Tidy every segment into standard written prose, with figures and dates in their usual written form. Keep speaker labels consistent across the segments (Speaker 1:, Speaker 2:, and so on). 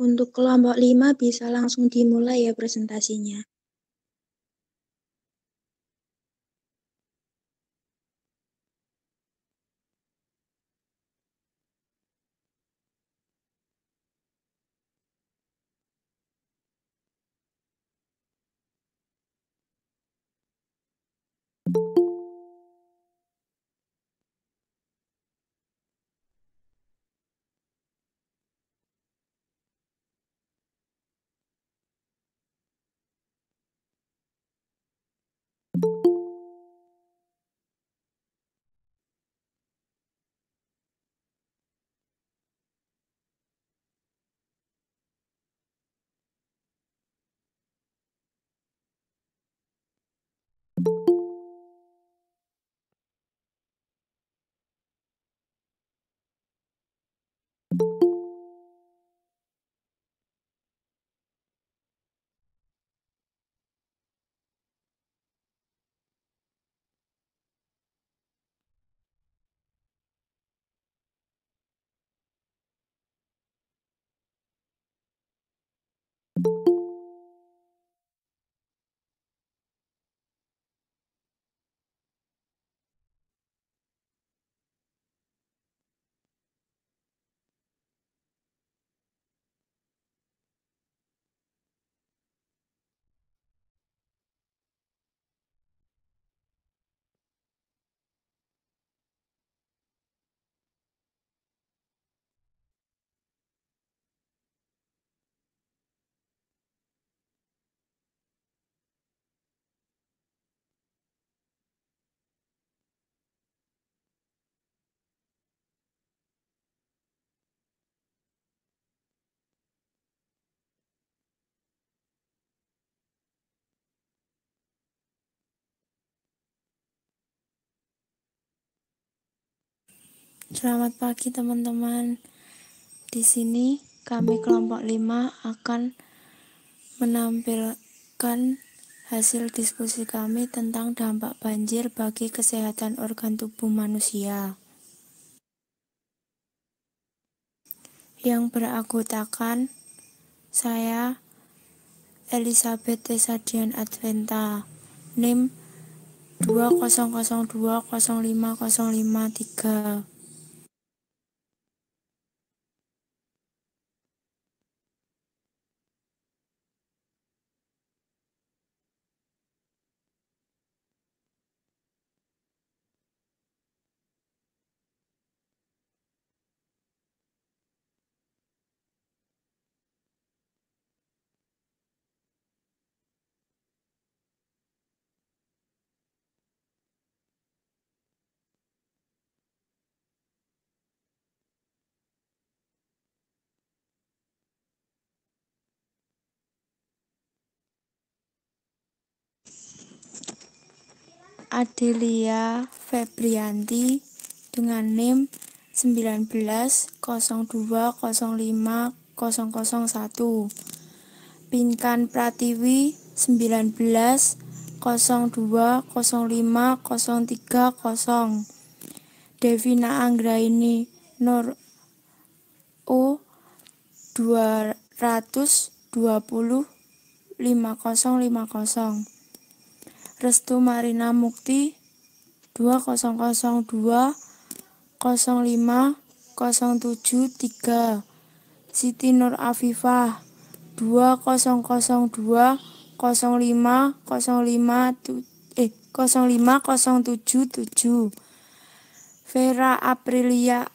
Speaker 1: Untuk kelompok 5 bisa langsung dimulai ya presentasinya.
Speaker 2: Selamat pagi teman-teman. Di sini kami kelompok 5 akan menampilkan hasil diskusi kami tentang dampak banjir bagi kesehatan organ tubuh manusia. Yang beranggotakan saya Elizabeth Tesadian Adventa, NIM 200205053. Adelia Febrianti dengan NIM 1902050001. Pinkan Pratiwi 1902050300. Devina Anggraini Nur U 2205050. Restu Marina Mukti 2002050703. Siti Nur Afifah 2002050777. Vera Aprilia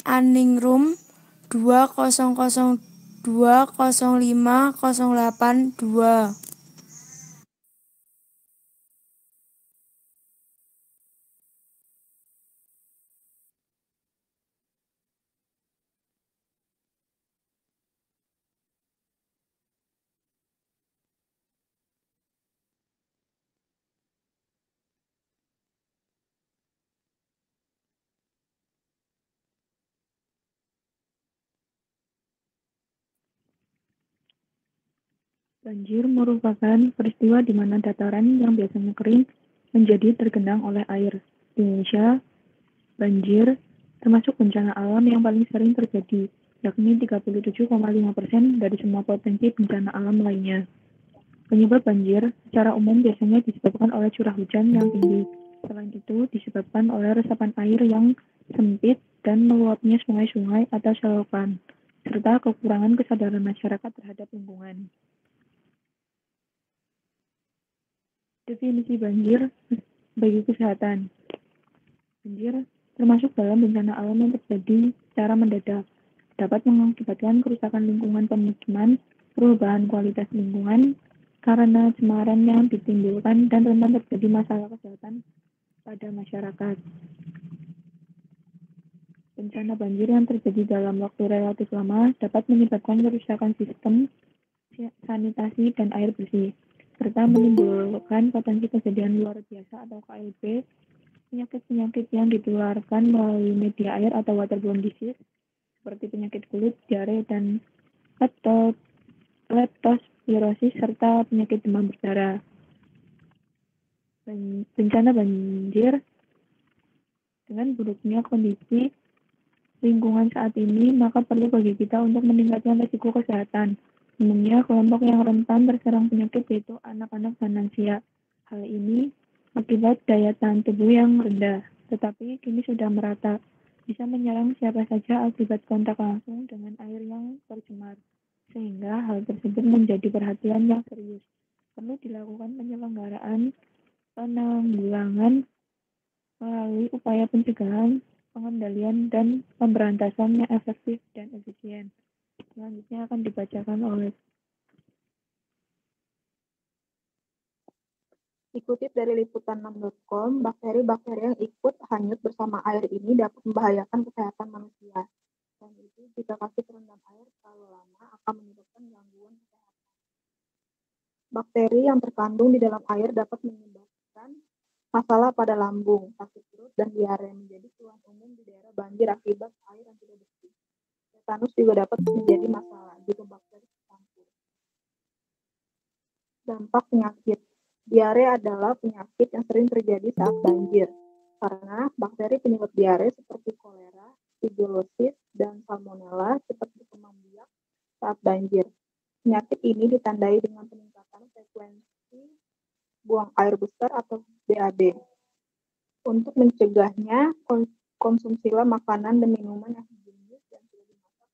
Speaker 2: Anningrum 2002050882.
Speaker 3: Banjir merupakan peristiwa di mana dataran yang biasanya kering menjadi tergenang oleh air. Di Indonesia, banjir termasuk bencana alam yang paling sering terjadi. yakni 37,5% dari semua potensi bencana alam lainnya. Penyebab banjir secara umum biasanya disebabkan oleh curah hujan yang tinggi. Selain itu, disebabkan oleh resapan air yang sempit dan meluapnya sungai-sungai atau selokan, serta kekurangan kesadaran masyarakat terhadap lingkungan. Definisi banjir bagi kesehatan. Banjir termasuk dalam bencana alam yang terjadi secara mendadak, dapat mengakibatkan kerusakan lingkungan pemukiman, perubahan kualitas lingkungan, karena cemaran yang ditimbulkan dan rentan terjadi masalah kesehatan pada masyarakat. Bencana banjir yang terjadi dalam waktu relatif lama dapat menyebabkan kerusakan sistem sanitasi dan air bersih, serta menimbulkan potensi kejadian luar biasa atau KLB, penyakit-penyakit yang ditularkan melalui media air atau waterborne disease, seperti penyakit kulit, diare, dan leptospirosis, serta penyakit demam berdarah. Bencana banjir dengan buruknya kondisi lingkungan saat ini, maka perlu bagi kita untuk meningkatkan risiko kesehatan. Umumnya, kelompok yang rentan terserang penyakit yaitu anak-anak dan lansia. Hal ini akibat daya tahan tubuh yang rendah, tetapi kini sudah merata. Bisa menyerang siapa saja akibat kontak langsung dengan air yang tercemar, sehingga hal tersebut menjadi perhatian yang serius. Perlu dilakukan penyelenggaraan penanggulangan melalui upaya pencegahan, pengendalian, dan pemberantasan yang efektif dan efisien. Selanjutnya akan dibacakan oleh
Speaker 4: Dikutip dari liputan6.com, bakteri-bakteri yang ikut hanyut bersama air ini dapat membahayakan kesehatan manusia. Dan itu jika kaki terendam air terlalu lama akan menyebabkan gangguan kesehatan. Bakteri yang terkandung di dalam air dapat menyebabkan masalah pada lambung, sakit perut, dan diare, menjadi keluhan umum di daerah banjir akibat air yang tidak bersih. Tetanus juga dapat menjadi masalah jika bakteri tercampur. Dampak penyakit. Diare adalah penyakit yang sering terjadi saat banjir, karena bakteri penyebab diare seperti kolera, shigellosis, dan salmonella cepat berkembang biak saat banjir. Penyakit ini ditandai dengan peningkatan frekuensi buang air besar atau BAB. Untuk mencegahnya, konsumsilah makanan dan minuman yang higienis dan sudah dimasak.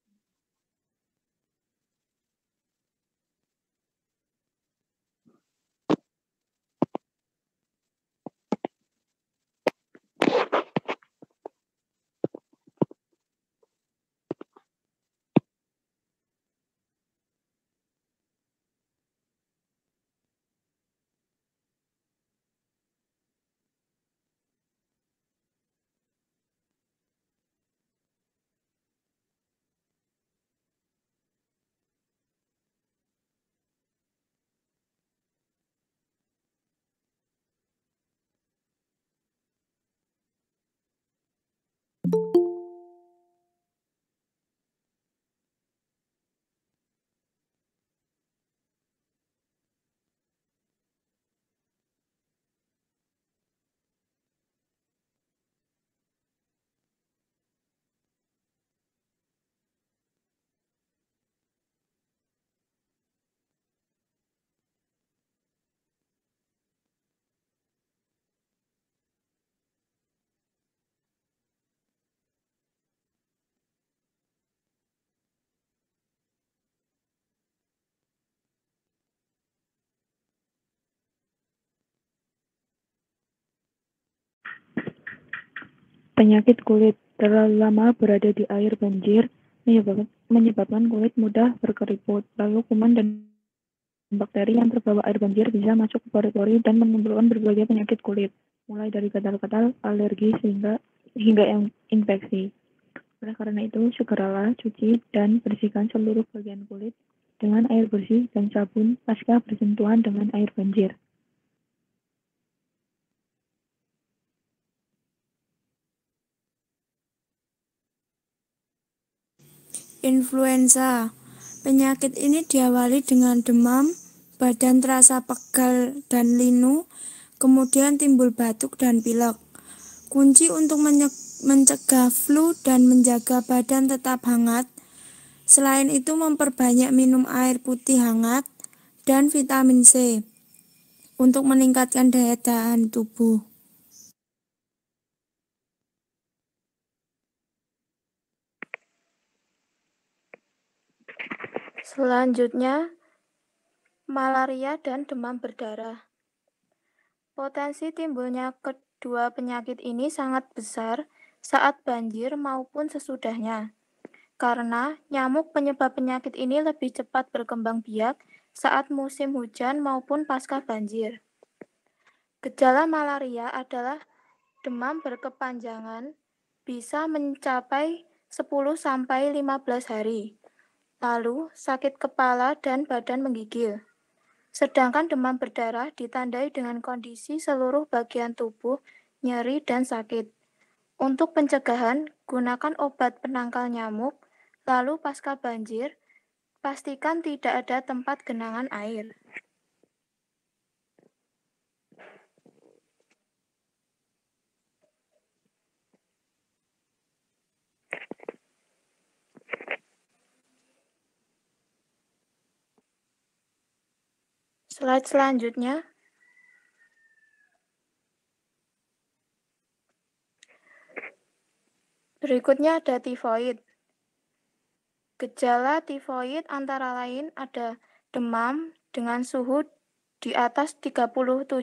Speaker 3: penyakit kulit. Terlalu lama berada di air banjir menyebabkan kulit mudah berkeriput. Lalu kuman dan bakteri yang terbawa air banjir bisa masuk ke pori-pori dan menimbulkan berbagai penyakit kulit, mulai dari gatal-gatal, alergi, hingga yang infeksi. Oleh karena itu, segeralah cuci dan bersihkan seluruh bagian kulit dengan air bersih dan sabun pasca bersentuhan dengan air banjir.
Speaker 2: Influenza. Penyakit ini diawali dengan demam, badan terasa pegal dan linu, kemudian timbul batuk dan pilek. Kunci untuk mencegah flu dan menjaga badan tetap hangat Selain itu, memperbanyak minum air putih hangat dan vitamin C untuk meningkatkan daya tahan tubuh. Selanjutnya, malaria dan demam berdarah. Potensi timbulnya kedua penyakit ini sangat besar saat banjir maupun sesudahnya, karena nyamuk penyebab penyakit ini lebih cepat berkembang biak saat musim hujan maupun pasca banjir. Gejala malaria adalah demam berkepanjangan, bisa mencapai 10-15 hari, lalu sakit kepala dan badan menggigil. Sedangkan demam berdarah ditandai dengan kondisi seluruh bagian tubuh nyeri dan sakit. Untuk pencegahan, gunakan obat penangkal nyamuk, lalu pasca banjir, pastikan tidak ada tempat genangan air. Slide selanjutnya. Berikutnya ada tifoid. Gejala tifoid antara lain ada demam dengan suhu di atas 37,5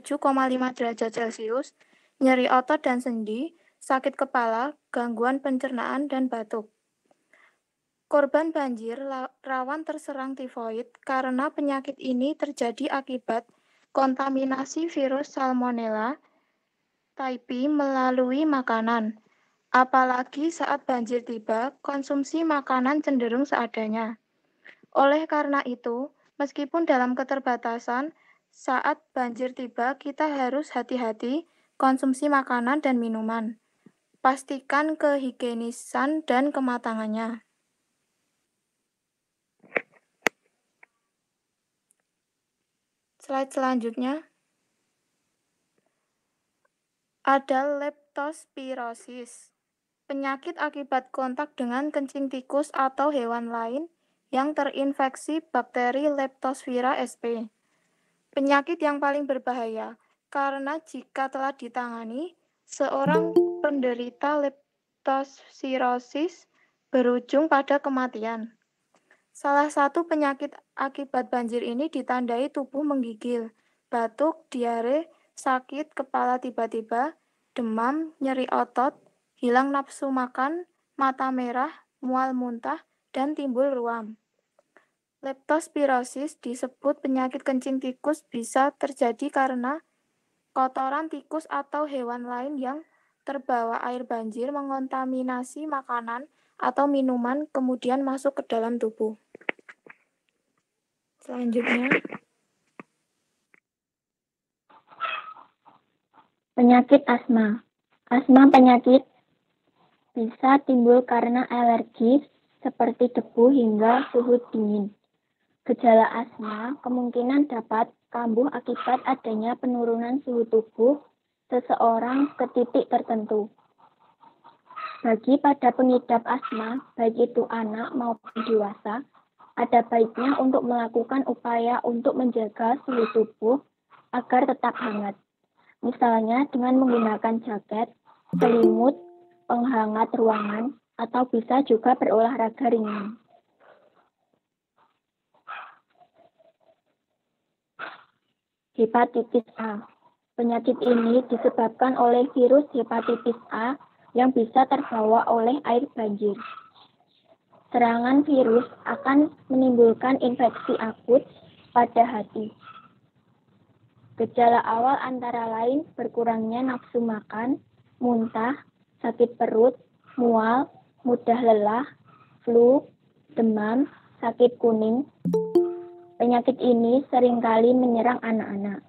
Speaker 2: derajat Celcius, nyeri otot dan sendi, sakit kepala, gangguan pencernaan, dan batuk. Korban banjir rawan terserang tifoid karena penyakit ini terjadi akibat kontaminasi virus Salmonella typhi melalui makanan. Apalagi saat banjir tiba, konsumsi makanan cenderung seadanya. Oleh karena itu, meskipun dalam keterbatasan, saat banjir tiba kita harus hati-hati konsumsi makanan dan minuman. Pastikan kehigienisan dan kematangannya. Slide selanjutnya. Ada leptospirosis, penyakit akibat kontak dengan kencing tikus atau hewan lain yang terinfeksi bakteri Leptospira sp. Penyakit yang paling berbahaya, karena jika telah ditangani, seorang penderita leptospirosis berujung pada kematian. Salah satu penyakit akibat banjir ini ditandai tubuh menggigil, batuk, diare, sakit kepala tiba-tiba, demam, nyeri otot, hilang nafsu makan, mata merah, mual muntah, dan timbul ruam. Leptospirosis disebut penyakit kencing tikus bisa terjadi karena kotoran tikus atau hewan lain yang terbawa air banjir mengontaminasi makanan atau minuman kemudian masuk ke dalam tubuh. Selanjutnya,
Speaker 5: penyakit asma. Asma penyakit bisa timbul karena alergi seperti debu hingga suhu dingin. Gejala asma kemungkinan dapat kambuh akibat adanya penurunan suhu tubuh seseorang ke titik tertentu. Bagi pada pengidap asma, baik itu anak maupun dewasa, ada baiknya untuk melakukan upaya untuk menjaga suhu tubuh agar tetap hangat. Misalnya dengan menggunakan jaket, selimut, penghangat ruangan, atau bisa juga berolahraga ringan. Hepatitis A. Penyakit ini disebabkan oleh virus hepatitis A yang bisa terbawa oleh air banjir. Serangan virus akan menimbulkan infeksi akut pada hati. Gejala awal antara lain berkurangnya nafsu makan, muntah, sakit perut, mual, mudah lelah, flu, demam, sakit kuning. Penyakit ini seringkali menyerang anak-anak.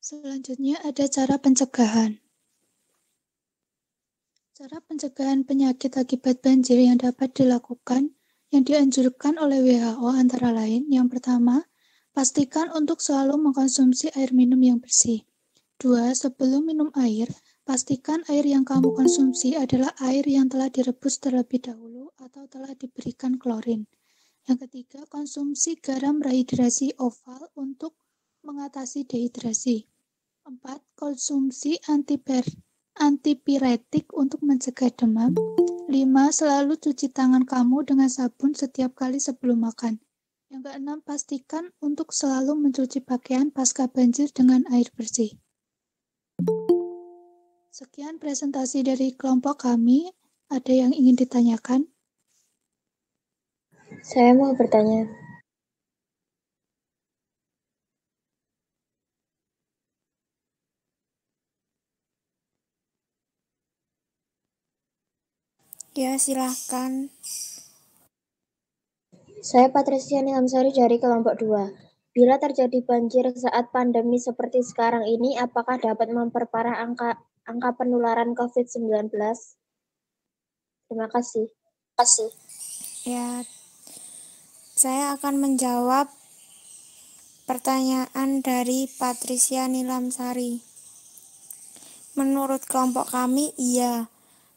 Speaker 1: Selanjutnya ada cara pencegahan. Cara pencegahan penyakit akibat banjir yang dapat dilakukan yang dianjurkan oleh WHO antara lain, yang pertama, pastikan untuk selalu mengkonsumsi air minum yang bersih. 2. Sebelum minum air, pastikan air yang kamu konsumsi adalah air yang telah direbus terlebih dahulu atau telah diberikan klorin. Yang ketiga, konsumsi garam rehidrasi oval untuk mengatasi dehidrasi. 4. Konsumsi antipiretik untuk mencegah demam. 5. Selalu cuci tangan kamu dengan sabun setiap kali sebelum makan. Yang keenam, pastikan untuk selalu mencuci pakaian pasca banjir dengan air bersih. Sekian presentasi dari kelompok kami. Ada yang ingin ditanyakan?
Speaker 5: Saya mau bertanya.
Speaker 2: Ya, silahkan.
Speaker 5: Saya Patricia Nilamsari dari kelompok 2. Bila terjadi banjir saat pandemi seperti sekarang ini, apakah dapat memperparah angka penularan COVID-19? Terima kasih.
Speaker 2: Ya, saya akan menjawab pertanyaan dari Patricia Nilamsari. Menurut kelompok kami, iya.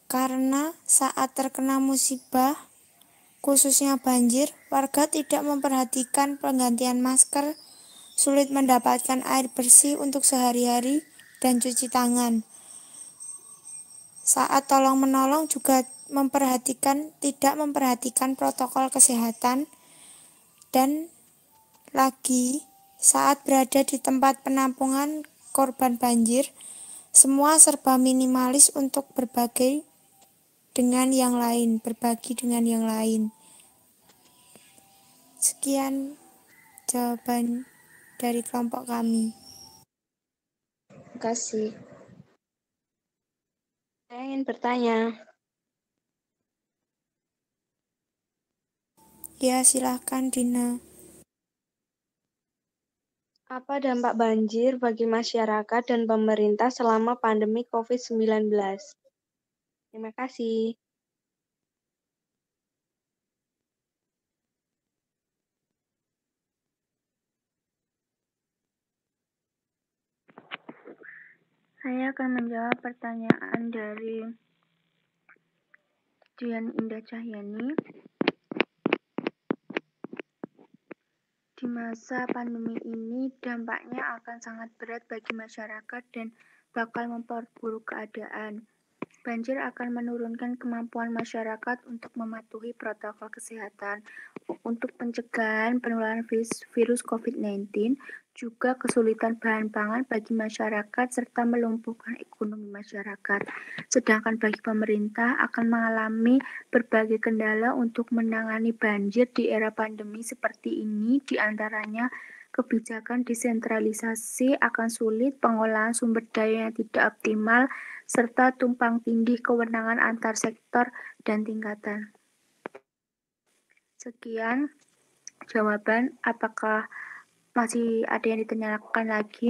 Speaker 2: Karena saat terkena musibah, khususnya banjir, warga tidak memperhatikan penggantian masker, sulit mendapatkan air bersih untuk sehari-hari, dan cuci tangan. Saat tolong-menolong juga tidak memperhatikan protokol kesehatan, dan lagi saat berada di tempat penampungan korban banjir, semua serba minimalis untuk berbagi dengan yang lain. Sekian jawaban dari kelompok kami.
Speaker 5: Terima kasih.
Speaker 6: Saya ingin bertanya.
Speaker 2: Ya, silahkan Dina.
Speaker 6: Apa dampak banjir bagi masyarakat dan pemerintah selama pandemi COVID-19? Terima kasih.
Speaker 2: Saya akan menjawab pertanyaan dari Dian Indah Cahyani. Di masa pandemi ini, dampaknya akan sangat berat bagi masyarakat dan bakal memperburuk keadaan. Banjir akan menurunkan kemampuan masyarakat untuk mematuhi protokol kesehatan untuk pencegahan penularan virus COVID-19, juga kesulitan bahan pangan bagi masyarakat serta melumpuhkan ekonomi masyarakat. Sedangkan bagi pemerintah akan mengalami berbagai kendala untuk menangani banjir di era pandemi seperti ini, di antaranya kebijakan desentralisasi akan sulit, pengolahan sumber daya yang tidak optimal, serta tumpang tindih kewenangan antar sektor dan tingkatan. Sekian jawaban. Apakah masih ada yang ditanyakan lagi?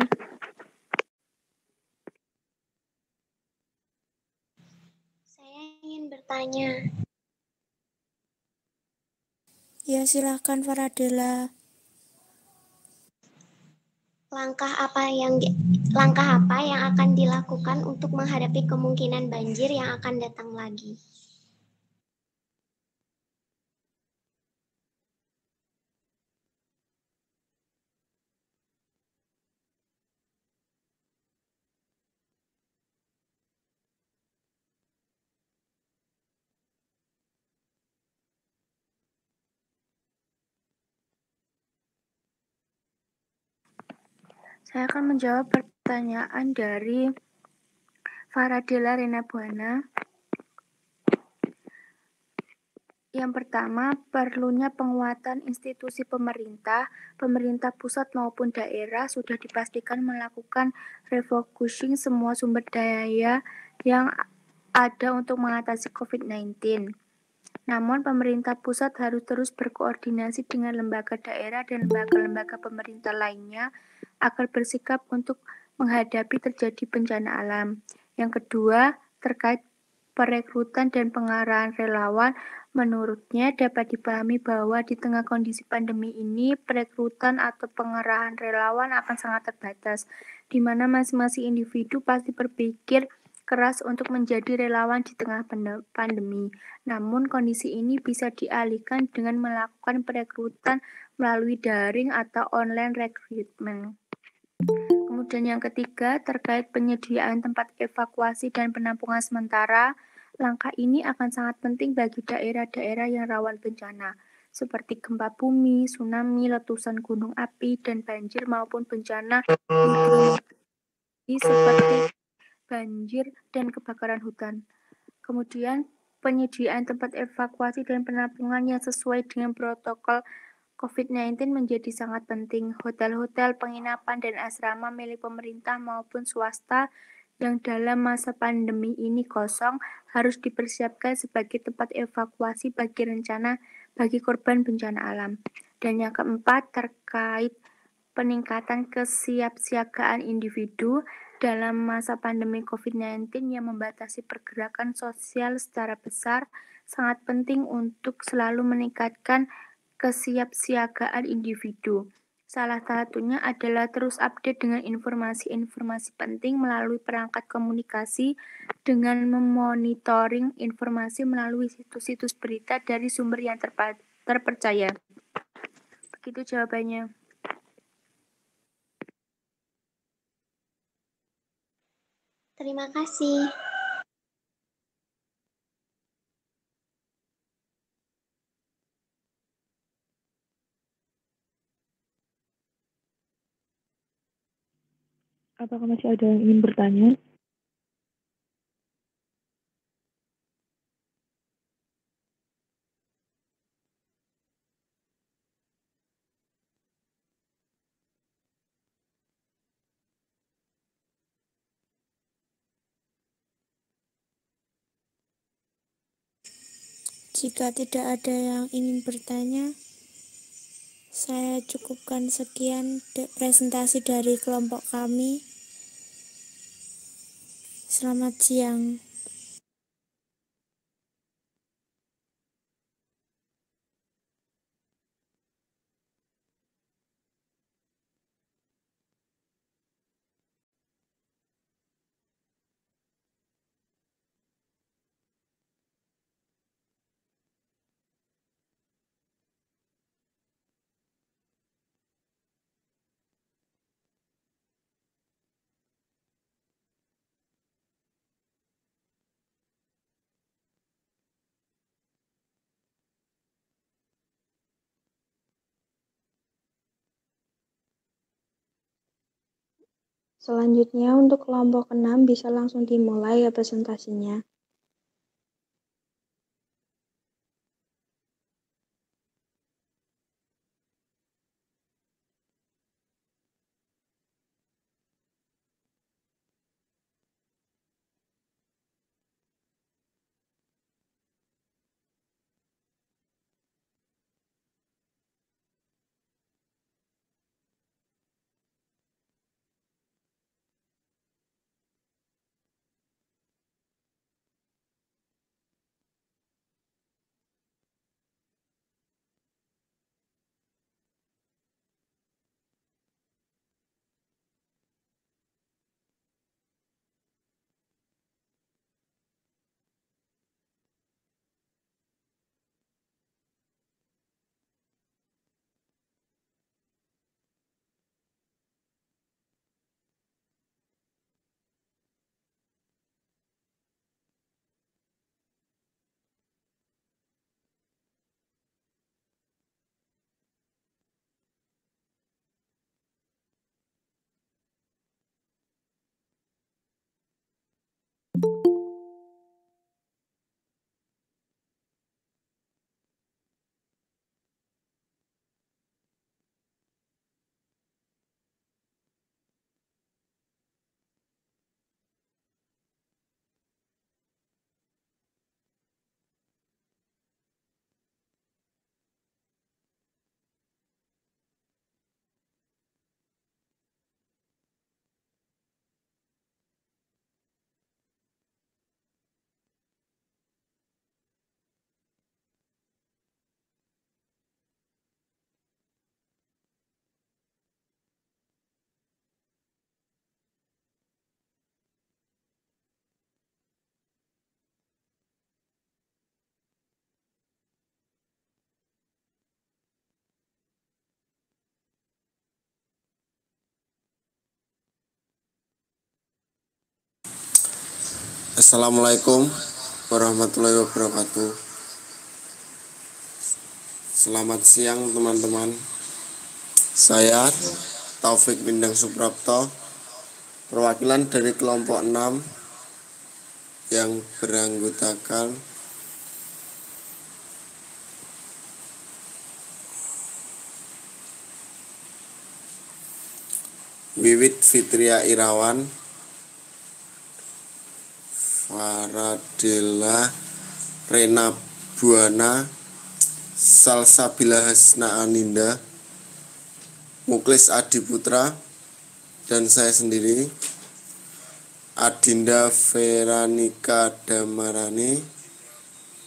Speaker 5: Saya ingin bertanya.
Speaker 2: Ya, silahkan Faradela.
Speaker 5: Langkah apa yang akan dilakukan untuk menghadapi kemungkinan banjir yang akan datang lagi?
Speaker 2: Saya akan menjawab pertanyaan dari Faradela Renabuana. Yang pertama, perlunya penguatan institusi pemerintah pusat maupun daerah sudah dipastikan melakukan refocusing semua sumber daya yang ada untuk mengatasi COVID-19. Namun, pemerintah pusat harus terus berkoordinasi dengan lembaga daerah dan lembaga-lembaga pemerintah lainnya agar bersikap untuk menghadapi terjadi bencana alam. Yang kedua, terkait perekrutan dan pengarahan relawan, menurutnya dapat dipahami bahwa di tengah kondisi pandemi ini, perekrutan atau pengarahan relawan akan sangat terbatas, di mana masing-masing individu pasti berpikir keras untuk menjadi relawan di tengah pandemi. Namun, kondisi ini bisa dialihkan dengan melakukan perekrutan melalui daring atau online recruitment. Kemudian yang ketiga, terkait penyediaan tempat evakuasi dan penampungan sementara, langkah ini akan sangat penting bagi daerah-daerah yang rawan bencana, seperti gempa bumi, tsunami, letusan gunung api, dan banjir maupun bencana hidrometeorologi seperti banjir dan kebakaran hutan. Kemudian, penyediaan tempat evakuasi dan penampungan yang sesuai dengan protokol COVID-19 menjadi sangat penting. Hotel-hotel, penginapan, dan asrama milik pemerintah maupun swasta yang dalam masa pandemi ini kosong harus dipersiapkan sebagai tempat evakuasi bagi korban bencana alam. Dan yang keempat, terkait peningkatan kesiapsiagaan individu dalam masa pandemi COVID-19 yang membatasi pergerakan sosial secara besar, sangat penting untuk selalu meningkatkan kesiapsiagaan individu. Salah satunya adalah terus update dengan informasi-informasi penting melalui perangkat komunikasi dengan memonitoring informasi melalui situs-situs berita dari sumber yang terpercaya. Begitu jawabannya.
Speaker 5: Terima kasih.
Speaker 3: Apakah masih ada yang ingin bertanya?
Speaker 7: Jika tidak ada yang ingin bertanya, saya cukupkan sekian presentasi dari kelompok kami. Selamat siang.
Speaker 6: Selanjutnya untuk kelompok 6 bisa langsung dimulai ya presentasinya.
Speaker 8: Assalamualaikum warahmatullahi wabarakatuh. Selamat siang teman-teman. Saya Taufik Bindang Suprapto, perwakilan dari kelompok 6 yang beranggotakan Wiwit Fitria Irawan, Faradela Rena Buana, Salsabila Hasna Aninda, Muklis Adi Putra, dan saya sendiri Adinda Veranika Damarani,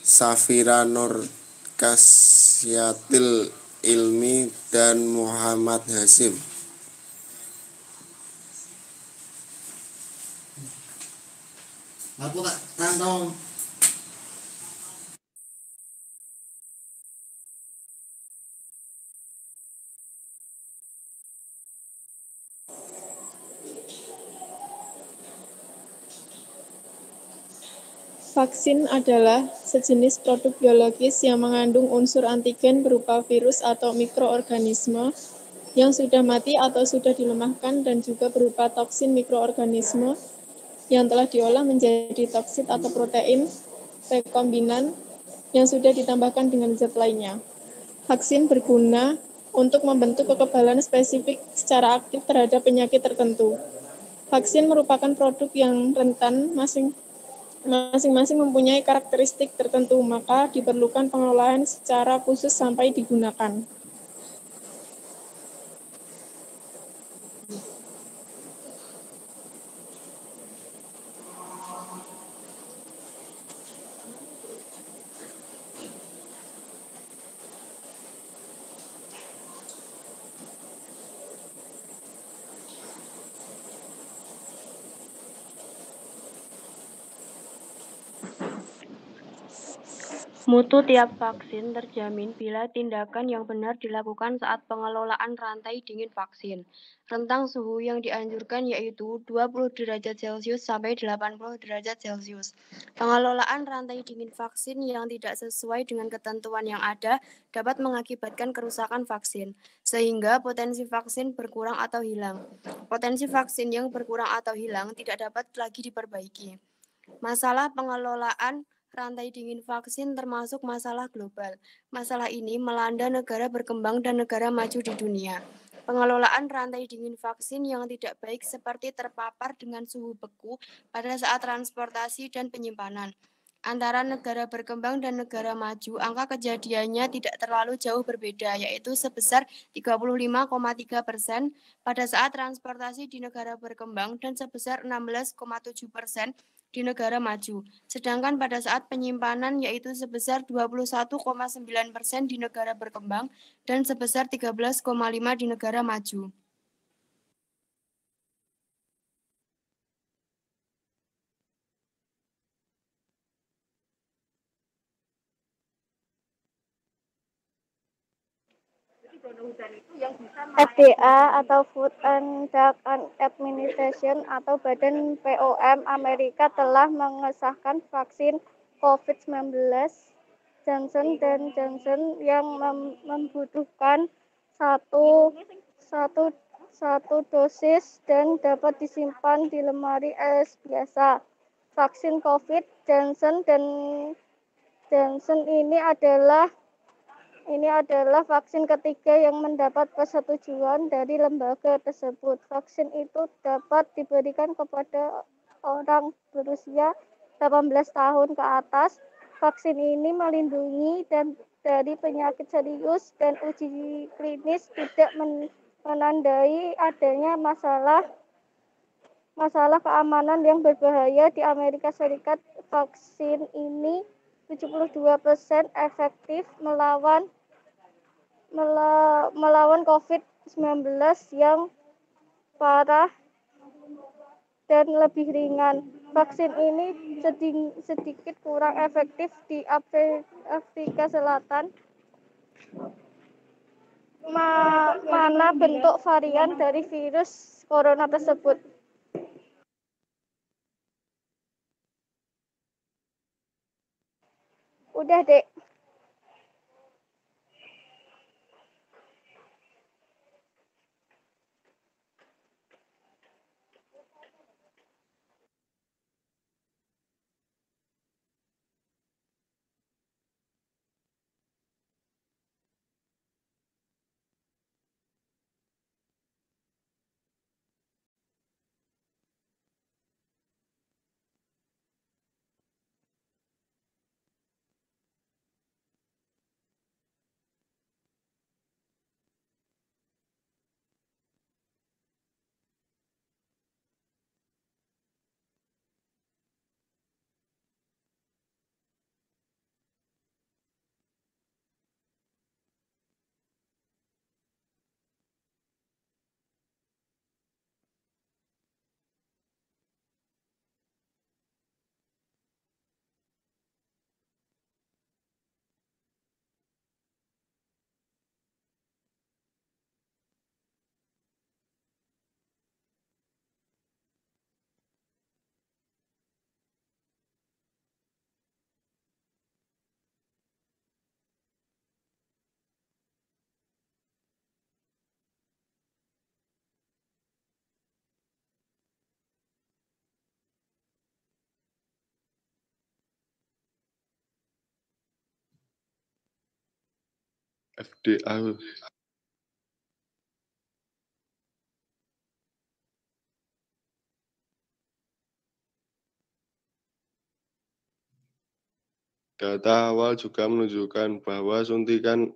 Speaker 8: Safira Nur Kasyatil Ilmi, dan Muhammad Hasim.
Speaker 9: Vaksin adalah sejenis produk biologis yang mengandung unsur antigen berupa virus atau mikroorganisme yang sudah mati atau sudah dilemahkan dan juga berupa toksin mikroorganisme yang telah diolah menjadi toksit atau protein rekombinan yang sudah ditambahkan dengan zat lainnya. Vaksin berguna untuk membentuk kekebalan spesifik secara aktif terhadap penyakit tertentu. Vaksin merupakan produk yang rentan masing-masing mempunyai karakteristik tertentu, maka diperlukan pengelolaan secara khusus sampai digunakan.
Speaker 6: Mutu tiap vaksin terjamin bila tindakan yang benar dilakukan saat pengelolaan rantai dingin vaksin. Rentang suhu yang dianjurkan yaitu 20 derajat Celcius sampai 80 derajat Celcius. Pengelolaan rantai dingin vaksin yang tidak sesuai dengan ketentuan yang ada dapat mengakibatkan kerusakan vaksin, sehingga potensi vaksin berkurang atau hilang. Potensi vaksin yang berkurang atau hilang tidak dapat lagi diperbaiki. Masalah pengelolaan rantai dingin vaksin termasuk masalah global. Masalah ini melanda negara berkembang dan negara maju di dunia. Pengelolaan rantai dingin vaksin yang tidak baik seperti terpapar dengan suhu beku pada saat transportasi dan penyimpanan. Antara negara berkembang dan negara maju, angka kejadiannya tidak terlalu jauh berbeda, yaitu sebesar 35,3% pada saat transportasi di negara berkembang dan sebesar 16,7% di negara maju. Sedangkan pada saat penyimpanan yaitu sebesar 21,9% di negara berkembang dan sebesar 13,5% di negara maju.
Speaker 5: FDA atau Food and Drug Administration atau Badan POM Amerika telah mengesahkan vaksin COVID-19 Johnson & Johnson yang membutuhkan satu dosis dan dapat disimpan di lemari es biasa. Vaksin COVID Johnson ini adalah vaksin ketiga yang mendapat persetujuan dari lembaga tersebut. Vaksin itu dapat diberikan kepada orang berusia 18 tahun ke atas. Vaksin ini melindungi dari penyakit serius dan uji klinis tidak menandai adanya masalah keamanan yang berbahaya di Amerika Serikat. Vaksin ini 72% efektif melawan COVID-19 yang parah dan lebih ringan. Vaksin ini sedikit kurang efektif di Afrika Selatan, mana bentuk varian dari virus corona tersebut.
Speaker 10: Udah, Dek.
Speaker 11: FDA. Data awal juga menunjukkan bahwa suntikan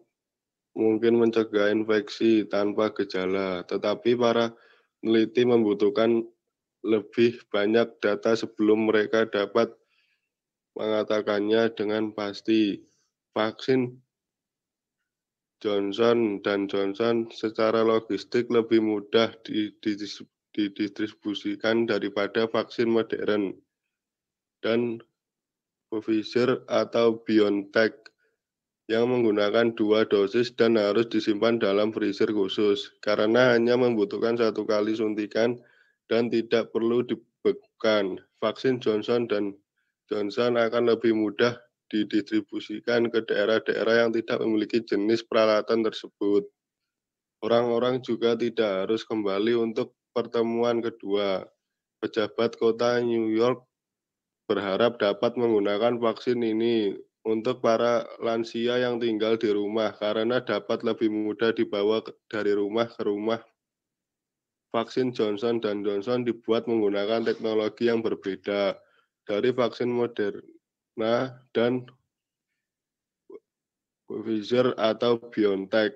Speaker 11: mungkin mencegah infeksi tanpa gejala, tetapi para peneliti membutuhkan lebih banyak data sebelum mereka dapat mengatakannya dengan pasti. Vaksin Johnson & Johnson secara logistik lebih mudah didistribusikan daripada vaksin modern dan Pfizer atau BioNTech yang menggunakan 2 dosis dan harus disimpan dalam freezer khusus karena hanya membutuhkan 1 kali suntikan dan tidak perlu dibekukan. Vaksin Johnson & Johnson akan lebih mudah didistribusikan ke daerah-daerah yang tidak memiliki jenis peralatan tersebut. Orang-orang juga tidak harus kembali untuk pertemuan kedua. Pejabat kota New York berharap dapat menggunakan vaksin ini untuk para lansia yang tinggal di rumah karena dapat lebih mudah dibawa dari rumah ke rumah. Vaksin Johnson & Johnson dibuat menggunakan teknologi yang berbeda dari vaksin Moderna dan Pfizer atau BioNTech.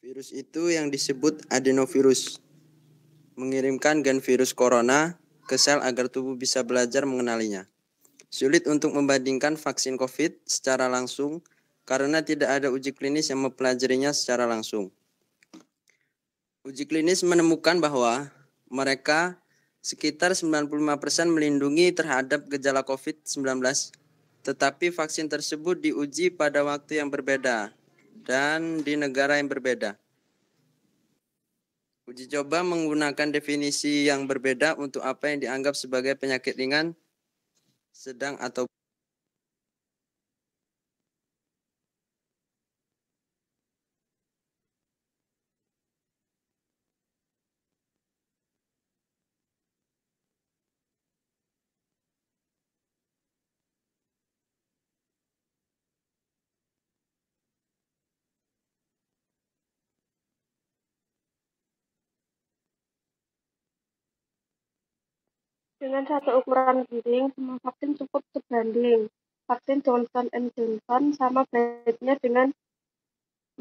Speaker 12: Virus itu yang disebut adenovirus, mengirimkan gen virus corona ke sel agar tubuh bisa belajar mengenalinya. Sulit untuk membandingkan vaksin COVID secara langsung karena tidak ada uji klinis yang mempelajarinya secara langsung. Uji klinis menemukan bahwa mereka sekitar 95% melindungi terhadap gejala COVID-19, tetapi vaksin tersebut diuji pada waktu yang berbeda dan di negara yang berbeda. Uji coba menggunakan definisi yang berbeda untuk apa yang dianggap sebagai penyakit ringan, sedang, atau
Speaker 6: Dengan satu ukuran piring, semua vaksin cukup sebanding. Vaksin Johnson & Johnson sama baiknya dengan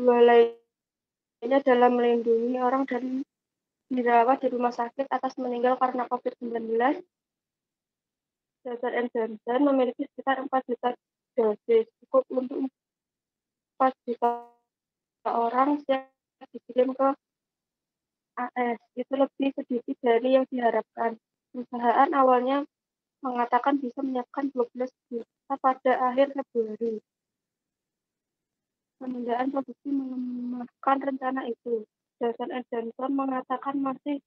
Speaker 6: 2 lainnya dalam melindungi orang dan dirawat di rumah sakit atas meninggal karena COVID-19. Johnson & Johnson memiliki sekitar 4 juta dosis, cukup untuk 4 juta orang siap dikirim ke
Speaker 10: AS. Itu lebih sedikit dari yang diharapkan. Perusahaan awalnya mengatakan bisa menyiapkan 12 juta pada akhir Februari. Penundaan produksi melemahkan rencana itu. Johnson & Johnson mengatakan masih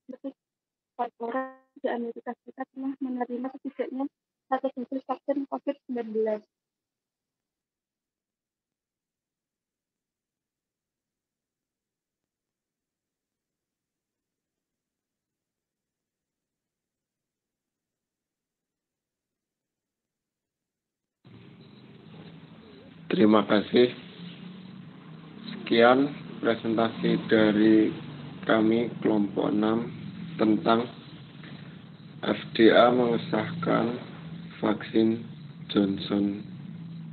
Speaker 10: lebih 4 orang di Amerika Serikat telah menerima setidaknya 1 dosis vaksin COVID-19.
Speaker 8: Terima kasih. Sekian presentasi dari kami kelompok 6 tentang FDA mengesahkan vaksin Johnson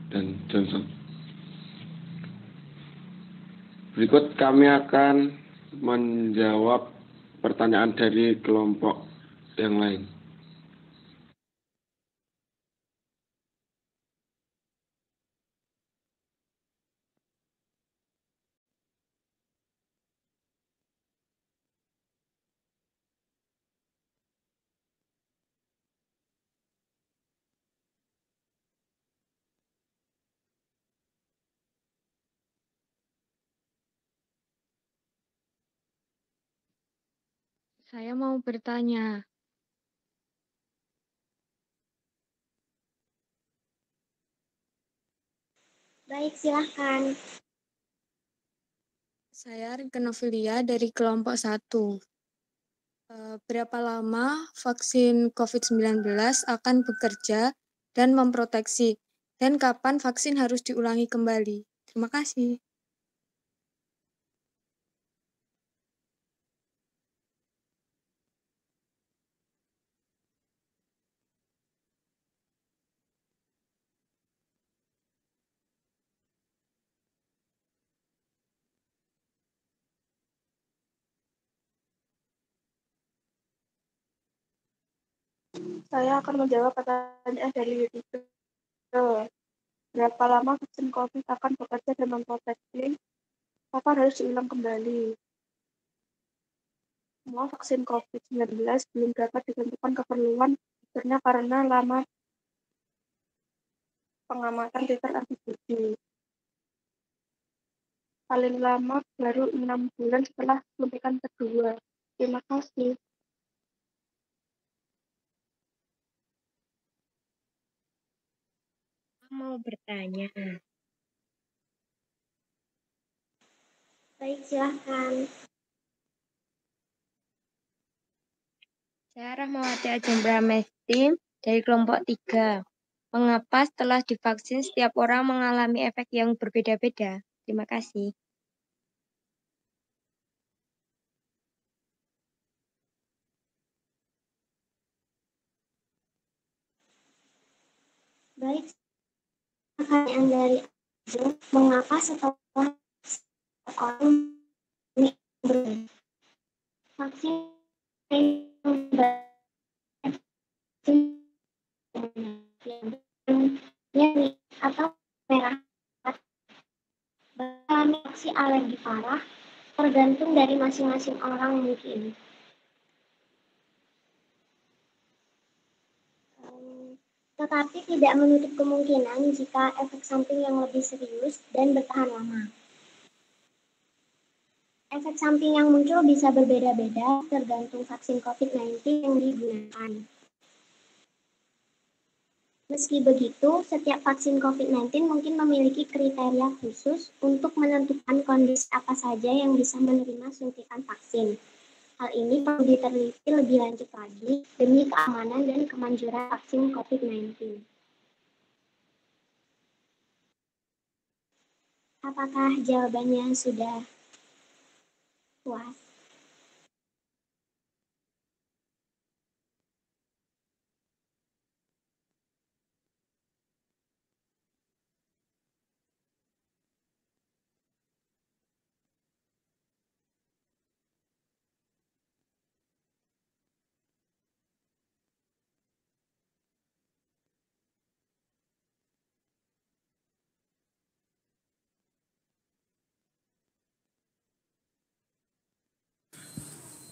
Speaker 8: dan Johnson. Berikut kami akan menjawab pertanyaan dari kelompok yang lain.
Speaker 6: Saya mau bertanya.
Speaker 5: Baik, silahkan.
Speaker 6: Saya Rikenofilia dari kelompok 1. Berapa lama vaksin COVID-19 akan bekerja dan memproteksi? Dan kapan vaksin harus diulangi kembali? Terima kasih.
Speaker 10: Saya akan menjawab pertanyaan dari Yudhito. Berapa lama vaksin COVID akan bekerja dan memproteksi? Kapan harus diulang kembali? Semua vaksin COVID-19 belum dapat ditentukan keperluan boosternya karena lama pengamatan titer antibodi. Paling lama baru 6 bulan setelah suntikan kedua. Terima kasih.
Speaker 13: Mau bertanya.
Speaker 5: Baik, silahkan.
Speaker 13: Saya Rahmawati Ajeng Pramesti dari kelompok 3. Mengapa setelah divaksin setiap orang mengalami efek yang berbeda-beda? Terima kasih.
Speaker 5: Baik, pertanyaan dari Ajeng, mengapa setelah orang vaksin atau merah reaksi alergi parah tergantung dari masing-masing orang mungkin. Tetapi tidak menutup kemungkinan jika efek samping yang lebih serius dan bertahan lama. Efek samping yang muncul bisa berbeda-beda tergantung vaksin COVID-19 yang digunakan. Meski begitu, setiap vaksin COVID-19 mungkin memiliki kriteria khusus untuk menentukan kondisi apa saja yang bisa menerima suntikan vaksin. Hal ini perlu diteliti lebih lanjut lagi demi keamanan dan kemanjuran vaksin COVID-19. Apakah jawabannya sudah puas?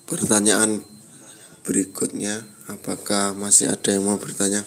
Speaker 8: pertanyaan berikutnya. Apakah masih ada yang mau bertanya?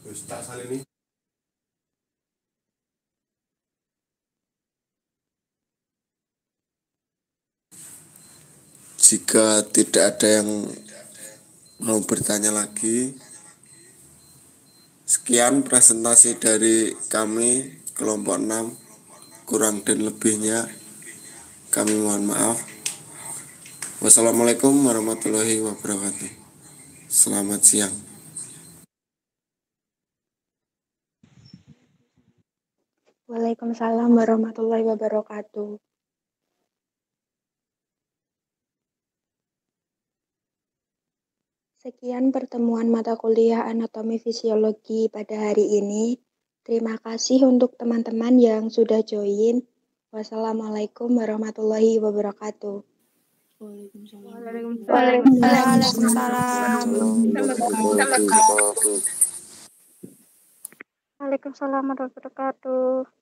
Speaker 8: Ustaz Salini. Jika tidak ada yang mau bertanya lagi, sekian presentasi dari kami kelompok 6. Kurang dan lebihnya kami mohon maaf. Wassalamualaikum warahmatullahi wabarakatuh. Selamat siang.
Speaker 4: Waalaikumsalam warahmatullahi wabarakatuh. Sekian pertemuan mata kuliah anatomi fisiologi pada hari ini. Terima kasih untuk teman-teman yang sudah join. Wassalamualaikum warahmatullahi wabarakatuh.
Speaker 10: Waalaikumsalam warahmatullahi wabarakatuh.